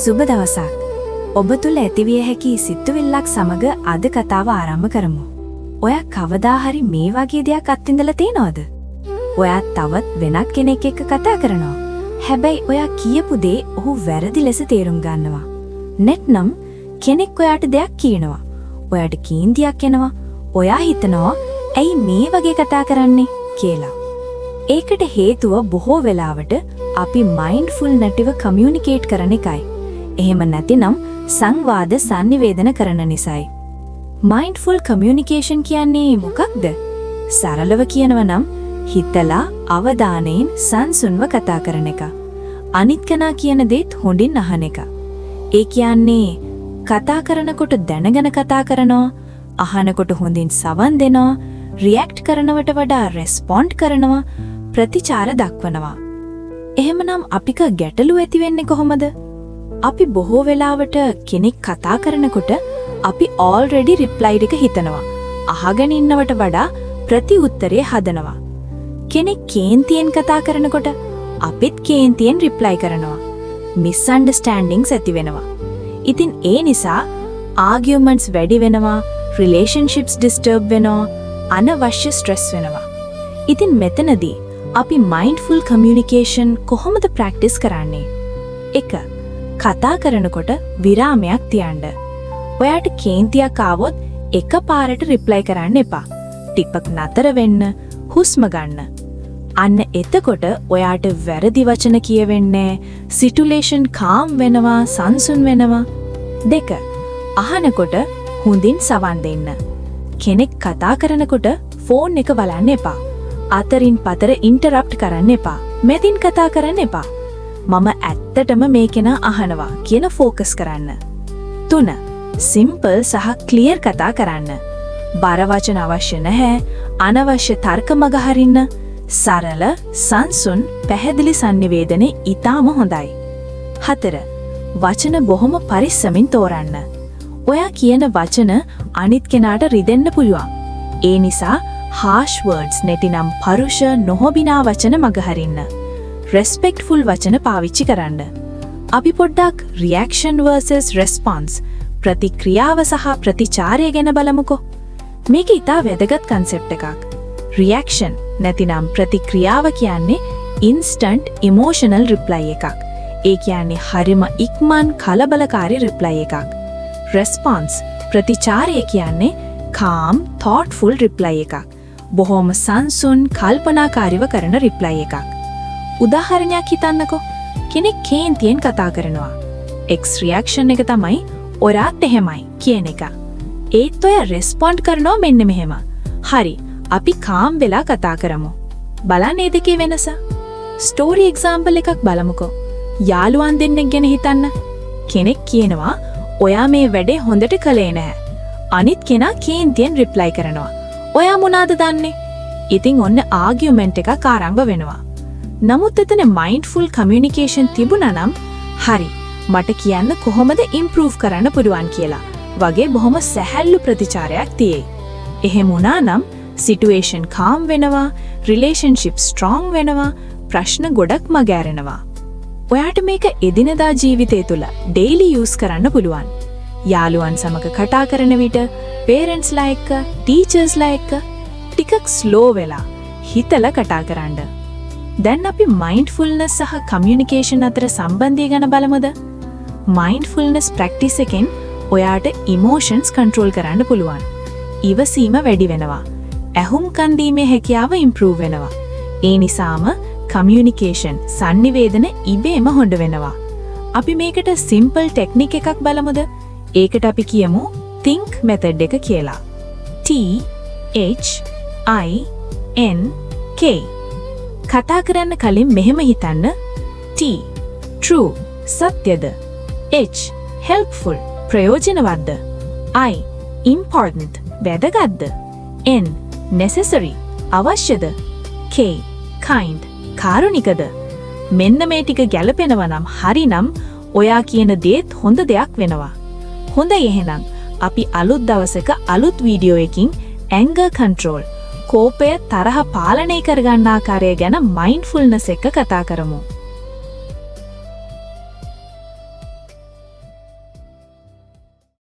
සුබ දවසක්. ඔබ තුල ඇතිවිය හැකි සිතුවිල්ලක් සමග අද කතාව ආරම්භ කරමු. ඔයා කවදා හරි මේ වගේ දෙයක් අත්විඳලා තියෙනවද? ඔයා තවත් වෙනත් කෙනෙක් එක්ක කතා කරනවා. හැබැයි ඔයා කියපු දේ ඔහු වැරදි ලෙස තේරුම් ගන්නවා. නැත්නම් කෙනෙක් ඔයාට දෙයක් කියනවා. ඔයාට කීන්තියක් එනවා. ඔයා හිතනවා ඇයි මේ වගේ කතා කරන්නේ කියලා. ඒකට හේතුව බොහෝ වෙලාවට අපි මයින්ඩ්ෆුල් නැතිව කමියුනිකේට් කරන එකයි. එහෙම නැතිනම් සංවාද sannivedana කරන නිසායි. මයින්ඩ්ෆුල් කමියුනිකේෂන් කියන්නේ මොකක්ද? සරලව කියනවා නම් හිතලා අවධානයෙන් සංසුන්ව කතා කරන එක. අනිත් කෙනා කියන දේත් හොඳින් අහන එක. ඒ කියන්නේ කතා කරනකොට දැනගෙන කතා කරනවා, අහනකොට හොඳින් සවන් දෙනවා, රියැක්ට් කරනවට වඩා රෙස්පොන්ඩ් කරනවා, ප්‍රතිචාර දක්වනවා. එහෙමනම් අපික ගැටලු ඇති වෙන්නේ කොහොමද? අපි බොහෝ වෙලාවට කෙනෙක් කතා කරනකොට අපි already reply එක හිතනවා. අහගෙන ඉන්නවට වඩා ප්‍රතිඋත්තරය හදනවා. කෙනෙක් කේන්තියෙන් කතා කරනකොට අපිත් කේන්තියෙන් reply කරනවා. misunderstandings ඇති වෙනවා. ඉතින් ඒ නිසා arguments වැඩි වෙනවා, relationships disturb වෙනවා, අනවශ්‍ය stress වෙනවා. ඉතින් මෙතනදී අපි mindful communication කොහොමද practice කරන්නේ? 1. කතා කරනකොට විරාමයක් තියන්න. ඔයාට කේන්තියක් ආවොත් එකපාරට reply කරන්න එපා. ටිකක් නතර වෙන්න, හුස්ම ගන්න. අන්න එතකොට ඔයාට වැරදි වචන කියවෙන්නේ, situation calm වෙනවා, සංසුන් වෙනවා. 2. අහනකොට හොඳින් සවන් දෙන්න. කෙනෙක් කතා කරනකොට ෆෝන් එක බලන්න එපා. අතරින් පතර ඉන්ටරප්ට් කරන්න එපා. මෙතින් කතා කරන්න එපා. මම ඇත්තටම මේ කෙනා අහනවා කියන ફોකස් කරන්න. 3. සිම්පල් සහ ක්ලියර් කතා කරන්න. බර වචන අවශ්‍ය නැහැ. අනවශ්‍ය තර්ක මග හරින්න. සරල, සංසුන්, පැහැදිලි sannivedane ඊටම හොඳයි. 4. වචන බොහොම පරිස්සමින් තෝරන්න. ඔයා කියන වචන අනිත් කෙනාට රිදෙන්න පුළුවන්. ඒ නිසා harsh words නැතිනම් පරුෂ නොහොබිනා වචන මගහරින්න. respectful වචන පාවිච්චි කරන්න. අපි පොඩ්ඩක් reaction versus response ප්‍රතික්‍රියාව සහ ප්‍රතිචාරය ගැන බලමුකෝ. මේක ඉතා වැදගත් concept එකක්. reaction නැතිනම් ප්‍රතික්‍රියාව කියන්නේ instant emotional reply එකක්. ඒ කියන්නේ හරිම ඉක්මන් කලබලකාරී reply එකක්. response ප්‍රතිචාරය කියන්නේ calm thoughtful reply එකක්. බොහොම සංසුන් කල්පනාකාරීව කරන reply එකක්. උදාහරණයක් හිතන්නකෝ. කෙනෙක් කේන්තියෙන් කතා කරනවා. X reaction එක තමයි ඔයාත් එහෙමයි කියන එක. ඒත් ඔය respond කරනවා මෙන්න මෙහෙම. හරි, අපි calm වෙලා කතා කරමු. බලන්න මේ දෙකේ වෙනස. story example එකක් බලමුකෝ. යාළුවන් දෙන්නෙක් ගැන හිතන්න. කෙනෙක් කියනවා ඔයා මේ වැඩේ හොඳට කළේ නැහැ. අනිත් කෙනා කේන්තියෙන් reply කරනවා. ඔයා මොනවාද දන්නේ? ඉතින් ඔන්න ආගියුමන්ට් එකක් ආරම්භ වෙනවා. නමුත් එතන mindful communication තිබුණා නම් හරි, මට කියන්න කොහොමද improve කරන්න පුළුවන් කියලා වගේ බොහොම සැහැල්ලු ප්‍රතිචාරයක් තියෙයි. එහෙම වුණා නම් situation calm වෙනවා, relationship strong වෙනවා, ප්‍රශ්න ගොඩක් මගහැරෙනවා. ඔයාට මේක එදිනදා ජීවිතය තුළ daily use කරන්න පුළුවන්. යාළුවන් සමග කතා කරන විට, parents ලා එක්ක, teachers ලා එක්ක ටිකක් slow වෙලා හිතලා කතා කරන්න. දැන් අපි mindfulness සහ communication අතර සම්බන්ධය ගැන බලමුද? mindfulness practice එකෙන් ඔයාට emotions control කරන්න පුළුවන්. ඉවසීම වැඩි වෙනවා. ඇහුම්කන් දීමේ හැකියාව improve වෙනවා. ඒ නිසාම communication sannivedana ඉබේම හොඳ වෙනවා. අපි මේකට simple technique එකක් බලමුද? ඒකට අපි කියමු think method එක කියලා. THINK. කතා කරන්න කලින් මෙහෙම හිතන්න. T true සත්‍යද? H helpful ප්‍රයෝජනවත්ද? I important වැදගත්ද? N necessary අවශ්‍යද? K kind කාරුණිකද? මෙන්න මේ ටික ගැලපෙනවා නම් හරිනම් ඔයා කියන දේත් හොඳ දෙයක් වෙනවා. හොඳයි, එහෙනම් අපි අලුත් දවසක අලුත් වීඩියෝ එකකින් anger control කෝපය තරහ පාලනය කරගන්න ආකාරය ගැන mindfulness එක කතා කරමු.